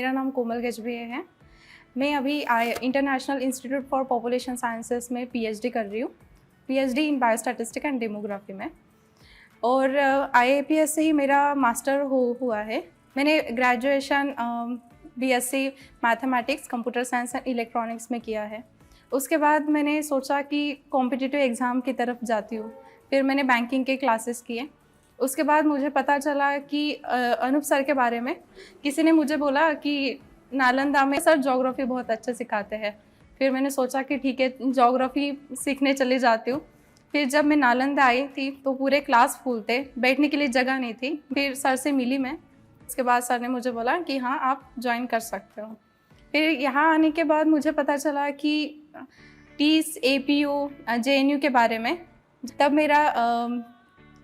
मेरा नाम कोमल गजभिये है। मैं अभी international institute for population sciences में पीएचडी कर रही हूँ, पीएचडी इन बायोस्टैटिस्टिक एंड डेमोग्राफी में। और आईएपीएस से ही मेरा मास्टर हुआ है। मैंने graduation BSc mathematics, computer science and electronics में किया है। उसके बाद मैंने सोचा कि कॉम्पिटिटिव एग्ज़ाम की तरफ जाती हूँ। फिर मैंने बैंकिंग के क्लासेस किए। उसके बाद मुझे पता चला कि अनूप सर के बारे में किसी ने मुझे बोला कि नालंदा में सर ज्योग्राफी बहुत अच्छे सिखाते हैं। फिर मैंने सोचा कि ठीक है, ज्योग्राफी सीखने चली जाती हूँ। फिर जब मैं नालंदा आई थी तो पूरे क्लास फुल थे, बैठने के लिए जगह नहीं थी। फिर सर से मिली मैं। उसके बाद सर ने मुझे बोला कि हाँ, आप ज्वाइन कर सकते हो। फिर यहाँ आने के बाद मुझे पता चला कि टीस, एपीयू, जेएनयू के बारे में। तब मेरा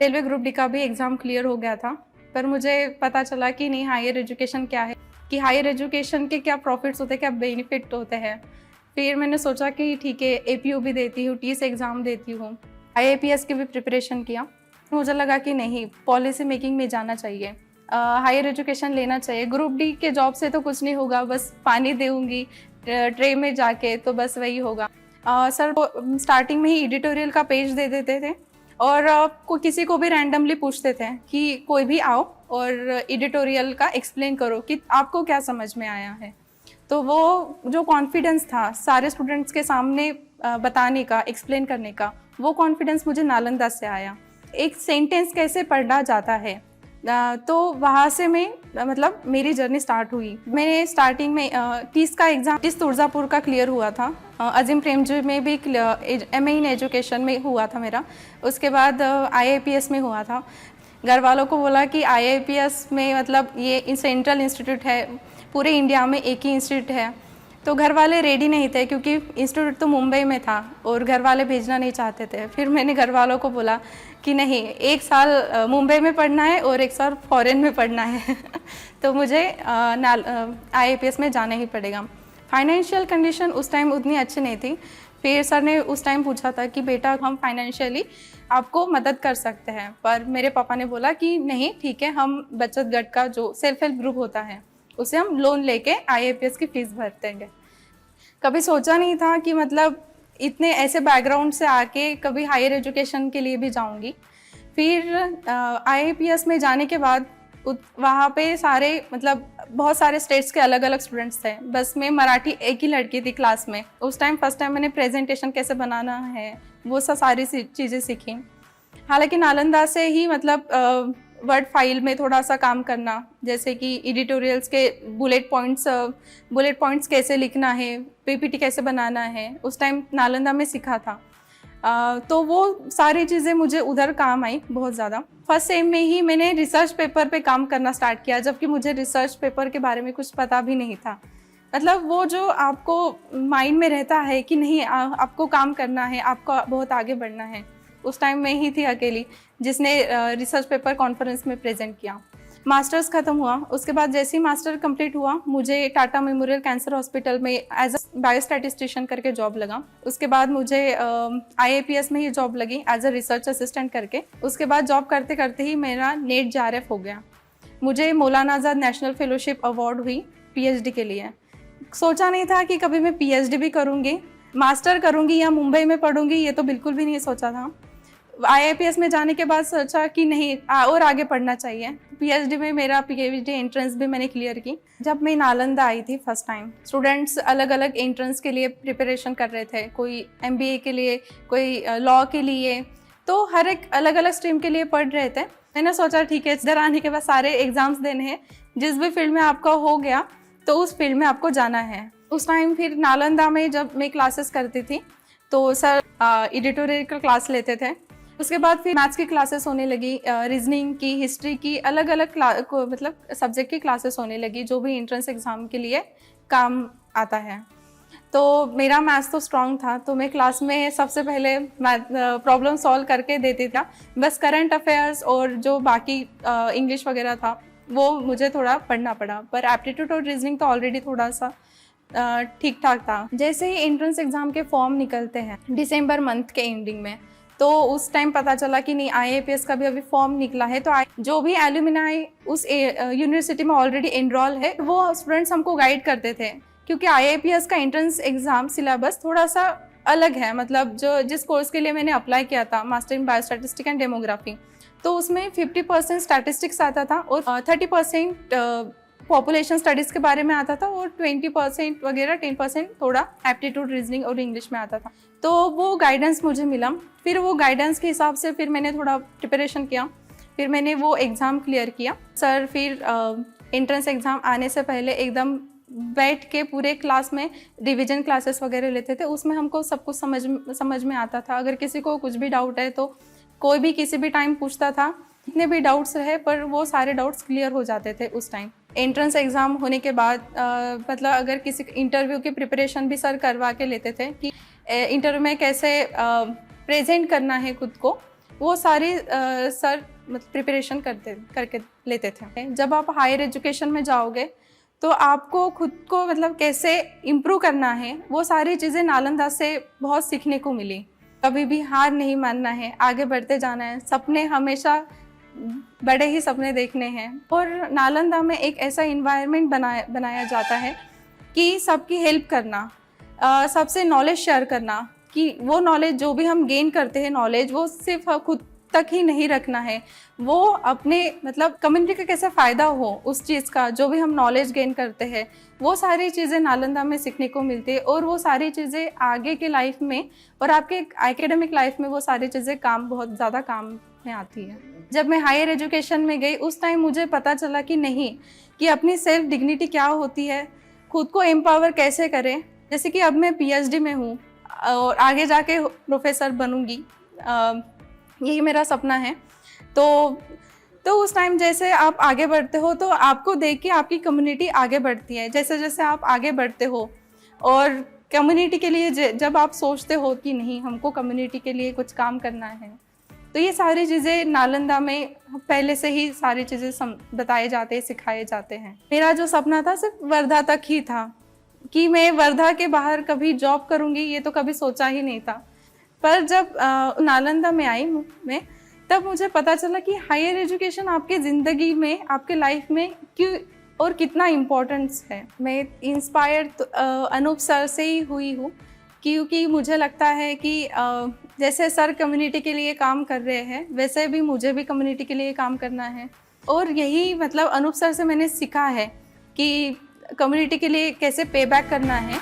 रेलवे ग्रुप डी का भी एग्ज़ाम क्लियर हो गया था, पर मुझे पता चला कि नहीं, हायर एजुकेशन क्या है, कि हायर एजुकेशन के क्या प्रॉफिट्स होते हैं, क्या बेनिफिट होते हैं। फिर मैंने सोचा कि ठीक है, एपीयू भी देती हूँ, टीस एग्ज़ाम देती हूँ, आईएपीएस की भी प्रिपरेशन किया। मुझे लगा कि नहीं, पॉलिसी मेकिंग में जाना चाहिए, हायर एजुकेशन लेना चाहिए। ग्रुप डी के जॉब से तो कुछ नहीं होगा, बस पानी देऊँगी ट्रे में जाके, तो बस वही होगा। सर स्टार्टिंग में ही एडिटोरियल का पेज दे देते थे और किसी को भी रैंडमली पूछते थे कि कोई भी आओ और एडिटोरियल का एक्सप्लेन करो कि आपको क्या समझ में आया है। तो वो जो कॉन्फिडेंस था सारे स्टूडेंट्स के सामने बताने का, एक्सप्लेन करने का, वो कॉन्फिडेंस मुझे नालंदा से आया। एक सेंटेंस कैसे पढ़ा जाता है, तो वहाँ से मैं मतलब मेरी जर्नी स्टार्ट हुई। मैंने स्टार्टिंग में टीस का एग्ज़ाम टीस तुळजापुर का क्लियर हुआ था। अजीम प्रेमजी में भी एमए इन एजुकेशन में हुआ था मेरा। उसके बाद आईएपीएस में हुआ था। घर वालों को बोला कि आईएपीएस में मतलब ये सेंट्रल इंस्टीट्यूट है, पूरे इंडिया में एक ही इंस्टीट्यूट है। तो घर वाले रेडी नहीं थे क्योंकि इंस्टीट्यूट तो मुंबई में था और घर वाले भेजना नहीं चाहते थे। फिर मैंने घर वालों को बोला कि नहीं, 1 साल मुंबई में पढ़ना है और 1 साल फॉरेन में पढ़ना है तो मुझे आईएपीएस में जाना ही पड़ेगा। फाइनेंशियल कंडीशन उस टाइम उतनी अच्छी नहीं थी। फिर सर ने उस टाइम पूछा था कि बेटा, हम फाइनेंशियली आपको मदद कर सकते हैं, पर मेरे पापा ने बोला कि नहीं, ठीक है, हम बचत गट का जो सेल्फ हेल्प ग्रुप होता है उसे हम लोन लेके आईएपीएस की फीस भर देंगे। कभी सोचा नहीं था कि मतलब इतने ऐसे बैकग्राउंड से आके कभी हायर एजुकेशन के लिए भी जाऊंगी। फिर आईएपीएस में जाने के बाद वहाँ पे सारे मतलब बहुत सारे स्टेट्स के अलग अलग स्टूडेंट्स थे। बस मैं मराठी एक ही लड़की थी क्लास में। उस टाइम फर्स्ट टाइम मैंने प्रेजेंटेशन कैसे बनाना है वो सब सारी चीज़ें सीखी। हालांकि नालंदा से ही मतलब वर्ड फाइल में थोड़ा सा काम करना, जैसे कि एडिटोरियल्स के बुलेट पॉइंट्स कैसे लिखना है, पीपीटी कैसे बनाना है, उस टाइम नालंदा में सीखा था। तो वो सारी चीज़ें मुझे उधर काम आई बहुत ज़्यादा। फर्स्ट सेम में ही मैंने रिसर्च पेपर पे काम करना स्टार्ट किया, जबकि मुझे रिसर्च पेपर के बारे में कुछ पता भी नहीं था। मतलब वो जो आपको माइंड में रहता है कि नहीं, आपको काम करना है, आपको बहुत आगे बढ़ना है। उस टाइम मैं ही थी अकेली जिसने रिसर्च पेपर कॉन्फ्रेंस में प्रेजेंट किया। मास्टर्स ख़त्म हुआ। उसके बाद जैसे ही मास्टर कंप्लीट हुआ, मुझे टाटा मेमोरियल कैंसर हॉस्पिटल में एज अ बायोस्टैटिस्टिशियन करके जॉब लगा। उसके बाद मुझे आईएपीएस में ही जॉब लगी एज अ रिसर्च असिस्टेंट करके। उसके बाद जॉब करते करते ही मेरा नेट जेआरएफ हो गया। मुझे मौलाना आज़ाद नेशनल फेलोशिप अवार्ड हुई पीएचडी के लिए। सोचा नहीं था कि कभी मैं पीएचडी भी करूँगी, मास्टर करूँगी या मुंबई में पढ़ूँगी, ये तो बिल्कुल भी नहीं सोचा था। आईएपीएस में जाने के बाद सोचा कि नहीं, और आगे पढ़ना चाहिए। पीएचडी में मेरा पीएचडी एंट्रेंस भी मैंने क्लियर की। जब मैं नालंदा आई थी फर्स्ट टाइम, स्टूडेंट्स अलग अलग एंट्रेंस के लिए प्रिपरेशन कर रहे थे। कोई एमबीए के लिए, कोई लॉ के लिए, तो हर एक अलग अलग स्ट्रीम के लिए पढ़ रहे थे। मैंने सोचा ठीक है, इधर आने के बाद सारे एग्जाम्स देने हैं, जिस भी फील्ड में आपका हो गया तो उस फील्ड में आपको जाना है। उस टाइम फिर नालंदा में जब मैं क्लासेस करती थी तो सर एडिटोरियल का क्लास लेते थे। उसके बाद फिर मैथ्स की क्लासेस होने लगी, रीजनिंग की, हिस्ट्री की, अलग अलग मतलब सब्जेक्ट की क्लासेस होने लगी, जो भी एंट्रेंस एग्जाम के लिए काम आता है। तो मेरा मैथ्स तो स्ट्रॉन्ग था, तो मैं क्लास में सबसे पहले प्रॉब्लम सॉल्व करके देती था। बस करंट अफेयर्स और जो बाकी इंग्लिश वगैरह था वो मुझे थोड़ा पढ़ना पड़ा, पर एप्टीट्यूड और रीजनिंग तो ऑलरेडी थोड़ा सा ठीक ठाक था। जैसे ही एंट्रेंस एग्जाम के फॉर्म निकलते हैं दिसंबर मंथ के एंडिंग में, तो उस टाइम पता चला कि नहीं, IAPS का भी अभी फॉर्म निकला है, तो जो भी एल्यूमिनाई उस यूनिवर्सिटी में ऑलरेडी एनरोल है वो स्टूडेंट्स हमको गाइड करते थे, क्योंकि IAPS का एंट्रेंस एग्ज़ाम सिलेबस थोड़ा सा अलग है। मतलब जो जिस कोर्स के लिए मैंने अप्लाई किया था, master in biostatistics and demography, तो उसमें 50% स्टैटिस्टिक्स आता था और 30% पॉपुलेशन स्टडीज़ के बारे में आता था और 20% वगैरह 10% थोड़ा एप्टीट्यूड, रीजनिंग और इंग्लिश में आता था। तो वो गाइडेंस मुझे मिला। फिर वो गाइडेंस के हिसाब से फिर मैंने थोड़ा प्रिपरेशन किया, फिर मैंने वो एग्ज़ाम क्लियर किया। सर फिर एंट्रेंस एग्ज़ाम आने से पहले एकदम बैठ के पूरे क्लास में रिवीजन क्लासेस वगैरह लेते थे, उसमें हमको सब कुछ समझ में आता था। अगर किसी को कुछ भी डाउट है तो कोई भी किसी भी टाइम पूछता था, जितने भी डाउट्स रहे पर वो सारे डाउट्स क्लियर हो जाते थे उस टाइम। एंट्रेंस एग्ज़ाम होने के बाद मतलब अगर किसी इंटरव्यू की प्रिपरेशन भी सर करवा के लेते थे कि इंटरव्यू में कैसे प्रेजेंट करना है खुद को, वो सारी सर प्रिपरेशन करके लेते थे। जब आप हायर एजुकेशन में जाओगे तो आपको खुद को मतलब कैसे इम्प्रूव करना है, वो सारी चीज़ें नालंदा से बहुत सीखने को मिली। कभी भी हार नहीं मानना है, आगे बढ़ते जाना है, सपने हमेशा बड़े ही सपने देखने हैं। और नालंदा में एक ऐसा इन्वायरमेंट बनाया जाता है कि सबकी हेल्प करना, सबसे नॉलेज शेयर करना, कि वो नॉलेज जो भी हम गेन करते हैं नॉलेज, वो सिर्फ खुद तक ही नहीं रखना है, वो अपने मतलब कम्युनिटी का कैसे फ़ायदा हो उस चीज़ का, जो भी हम नॉलेज गेन करते हैं वो सारी चीज़ें नालंदा में सीखने को मिलती है। और वो सारी चीज़ें आगे के लाइफ में और आपके एकेडमिक लाइफ में वो सारी चीज़ें बहुत ज़्यादा काम में आती है। जब मैं हायर एजुकेशन में गई उस टाइम मुझे पता चला कि नहीं, कि अपनी सेल्फ डिग्निटी क्या होती है, खुद को एम्पावर कैसे करें। जैसे कि अब मैं PhD में हूँ और आगे जाके प्रोफेसर बनूँगी, यही मेरा सपना है। तो उस टाइम जैसे आप आगे बढ़ते हो तो आपको देख के आपकी कम्युनिटी आगे बढ़ती है। जैसे जैसे आप आगे बढ़ते हो और कम्युनिटी के लिए जब आप सोचते हो कि नहीं, हमको कम्युनिटी के लिए कुछ काम करना है, तो ये सारी चीज़ें नालंदा में पहले से ही सारी चीज़ें बताए जाते हैं, सिखाए जाते हैं। मेरा जो सपना था सिर्फ वर्धा तक ही था, कि मैं वर्धा के बाहर कभी जॉब करूँगी ये तो कभी सोचा ही नहीं था। पर जब नालंदा में आई मैं, तब मुझे पता चला कि हायर एजुकेशन आपके ज़िंदगी में, आपके लाइफ में क्यों और कितना इम्पोर्टेंस है। मैं इंस्पायर अनूप सर से ही हुई हूँ, क्योंकि मुझे लगता है कि जैसे सर कम्युनिटी के लिए काम कर रहे हैं वैसे भी मुझे भी कम्युनिटी के लिए काम करना है। और यही मतलब अनूप सर से मैंने सीखा है कि कम्युनिटी के लिए कैसे पे बैक करना है।